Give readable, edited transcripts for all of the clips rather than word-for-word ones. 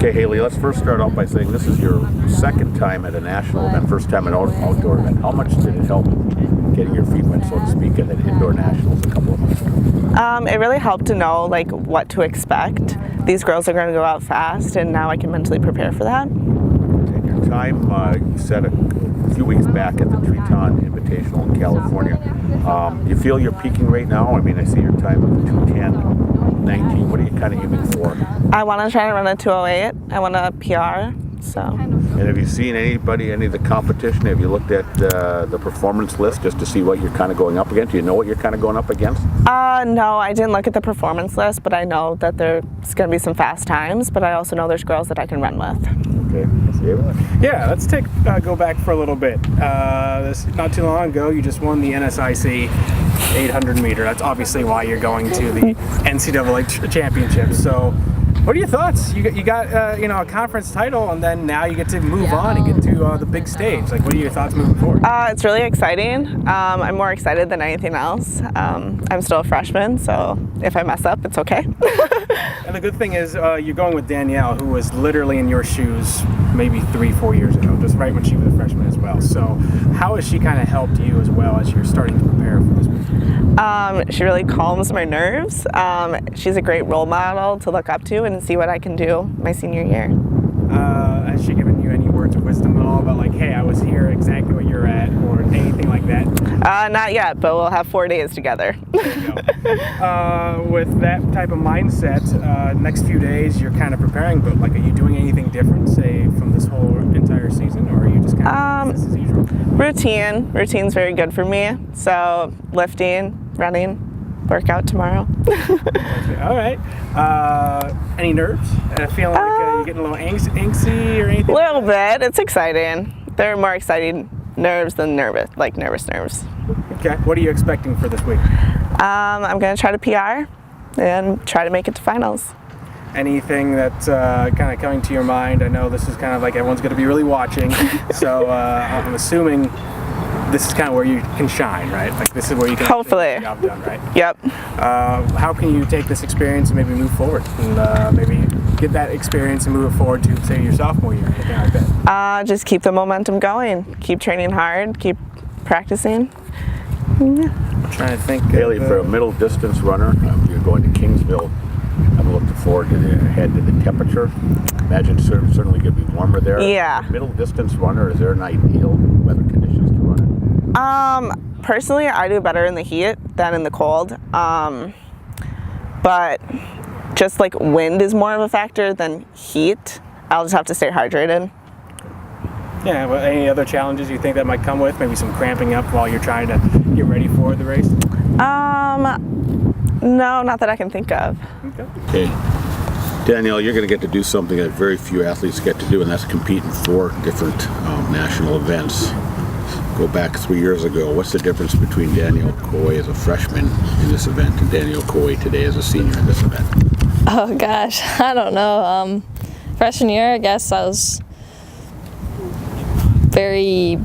Okay, Haleigh, let's first start off by saying this is your second time at a national event, first time at an outdoor event. How much did it help getting your feet wet, so to speak, at an indoor nationals a couple of months ago? It really helped to know what to expect. These girls are going to go out fast, and now I can mentally prepare for that. And your time, you said a few weeks back at the Triton Invitational in California. Do you feel you're peaking right now? I mean, I see your time of 2:10:19. What are you kind of aiming for? I want to try to run a 2:08. I want a PR. So. And have you seen any of the competition? Have you looked at the performance list just to see what you're kind of going up against? Do you know what you're kind of going up against? No, I didn't look at the performance list, but I know that there's going to be some fast times, but I also know there's girls that I can run with. Okay, David? Yeah, let's go back for a little bit. Not too long ago, you just won the NSIC 800 meter. That's obviously why you're going to the NCAA championship. So, what are your thoughts? You got a conference title, and then now you get to move on and get to the big stage. Like, what are your thoughts moving forward? It's really exciting. I'm more excited than anything else. I'm still a freshman, so if I mess up, it's okay. And the good thing is you're going with Danielle, who was literally in your shoes maybe 3-4 years ago, just right when she was a freshman as well. So how has she kind of helped you as well as you're starting to prepare for this week? She really calms my nerves. She's a great role model to look up to and see what I can do my senior year. Has she given you any words of wisdom at all about like, hey, I was here exactly where you're at, or anything like that? Not yet, but we'll have 4 days together. There you go. With that type of mindset, next few days you're kind of preparing, but like, are you doing anything different, say, from this whole entire season, or are you just kind of business as usual? Rutine's very good for me. So lifting, running, workout tomorrow. All right. Any nerves? Feeling like you're getting a little angsty or anything? A little bit. It's exciting. They're more exciting nerves than nervous nerves. Okay. What are you expecting for this week? I'm going to try to PR and try to make it to finals. Anything that's kind of coming to your mind? I know this is kind of like everyone's going to be really watching, so I'm assuming this is kind of where you can shine, right? Like, this is where you can hopefully get the job done, right? Yep. How can you take this experience and maybe move forward and maybe get that experience and move it forward to, say, your sophomore year, anything like that? Just keep the momentum going. Keep training hard. Keep practicing. Yeah. I'm trying to think. Haleigh, for a middle distance runner, you're going to Kingsville. I'm looking forward to the temperature. Imagine it's certainly going to be warmer there. Yeah. Middle distance runner, is there an ideal weather conditions to run it? Personally, I do better in the heat than in the cold. But just like wind is more of a factor than heat. I'll just have to stay hydrated. Yeah, well, any other challenges you think that might come with? Maybe some cramping up while you're trying to get ready for the race? No, not that I can think of. Okay. Danielle, you're going to get to do something that very few athletes get to do, and that's compete in 4 different national events. Go back 3 years ago. What's the difference between Danielle Kohlwey as a freshman in this event and Danielle Kohlwey today as a senior in this event? Oh gosh, I don't know. Freshman year, I guess I was very,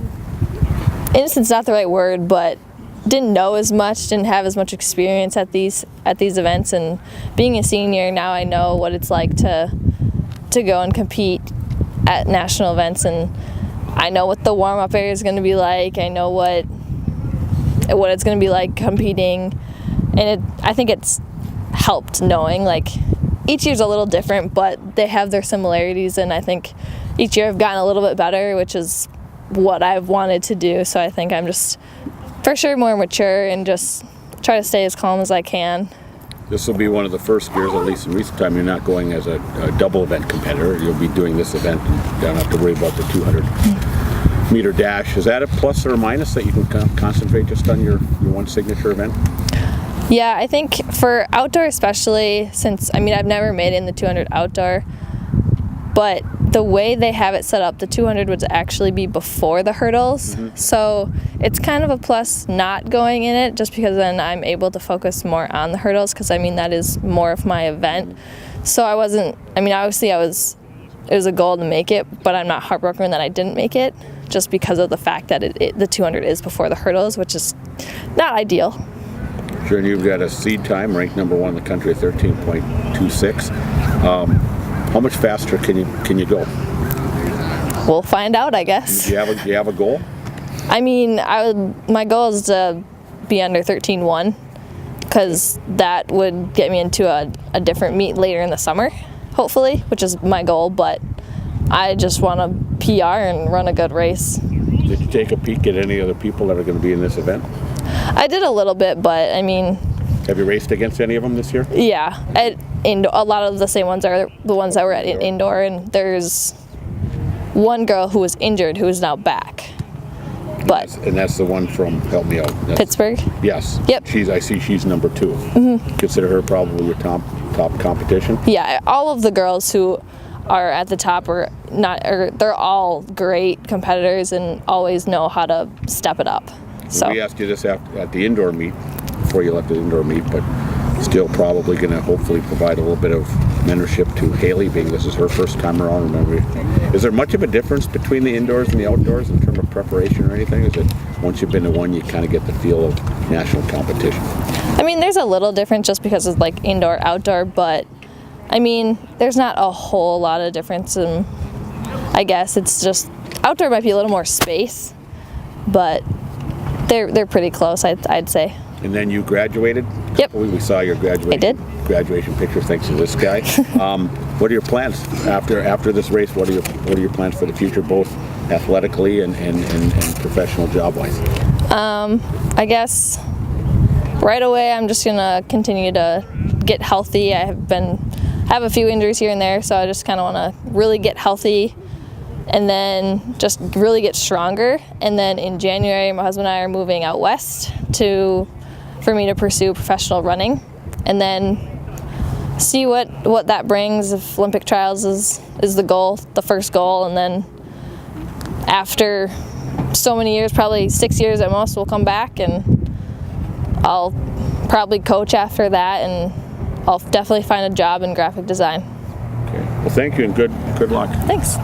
innocent's not the right word, but didn't know as much, didn't have as much experience at these events, and being a senior now, I know what it's like to go and compete at national events, and I know what the warm-up area is going to be like. I know what it's going to be like competing, and I think it's helped knowing, like, each year's a little different, but they have their similarities, and I think each year I've gotten a little bit better, which is what I've wanted to do. So I think I'm just for sure more mature and just try to stay as calm as I can. This will be one of the first years, at least in recent time, you're not going as a double event competitor. You'll be doing this event and don't have to worry about the 200-meter dash. Is that a plus or a minus that you can concentrate just on your one signature event? Yeah, I think for outdoor especially, since, I mean, I've never made it in the 200 outdoor, but the way they have it set up, the 200 would actually be before the hurdles. Mm-hmm. So it's kind of a plus not going in it, just because then I'm able to focus more on the hurdles, because I mean, that is more of my event. So I wasn't, I mean, obviously it was a goal to make it, but I'm not heartbroken that I didn't make it, just because of the fact that the 200 is before the hurdles, which is not ideal. Sure, and you've got a seed time ranked #1 in the country at 13.26. How much faster can you go? We'll find out, I guess. Do you have a goal? I mean, my goal is to be under 13.1 because that would get me into a different meet later in the summer, hopefully, which is my goal. But I just want to PR and run a good race. Did you take a peek at any other people that are going to be in this event? I did a little bit, but I mean, have you raced against any of them this year? yeah, a lot of the same ones are the ones that were at indoor, and there's one girl who was injured who is now back. But And that's the one from, help me out. Pittsburgh? Yes. Yep. I see she's number 2. Consider her probably your top competition? Yeah, all of the girls who are at the top they're all great competitors and always know how to step it up. So We asked you this at the indoor meet, before you left the indoor meet, but still probably going to hopefully provide a little bit of mentorship to Haleigh, being this is her first time around. Remember, is there much of a difference between the indoors and the outdoors in terms of preparation or anything? Is it once you've been to one, you kind of get the feel of national competition? I mean, there's a little difference just because of like indoor, outdoor, but I mean, there's not a whole lot of difference. And I guess it's just outdoor might be a little more space, but they're pretty close, I'd say. And then you graduated? Yep. We saw your graduation. I did. Graduation picture thanks to this guy. What are your plans after this race? What are your plans for the future, both athletically and professional job-wise? I guess right away I'm just gonna continue to get healthy. I have a few injuries here and there, so I just kind of want to really get healthy and then just really get stronger. And then in January, my husband and I are moving out west for me to pursue professional running, and then see what that brings. If Olympic trials is the goal, the first goal, and then after so many years, probably 6 years at most, we'll come back and I'll probably coach after that, and I'll definitely find a job in graphic design. Okay. Well, thank you and good luck. Thanks.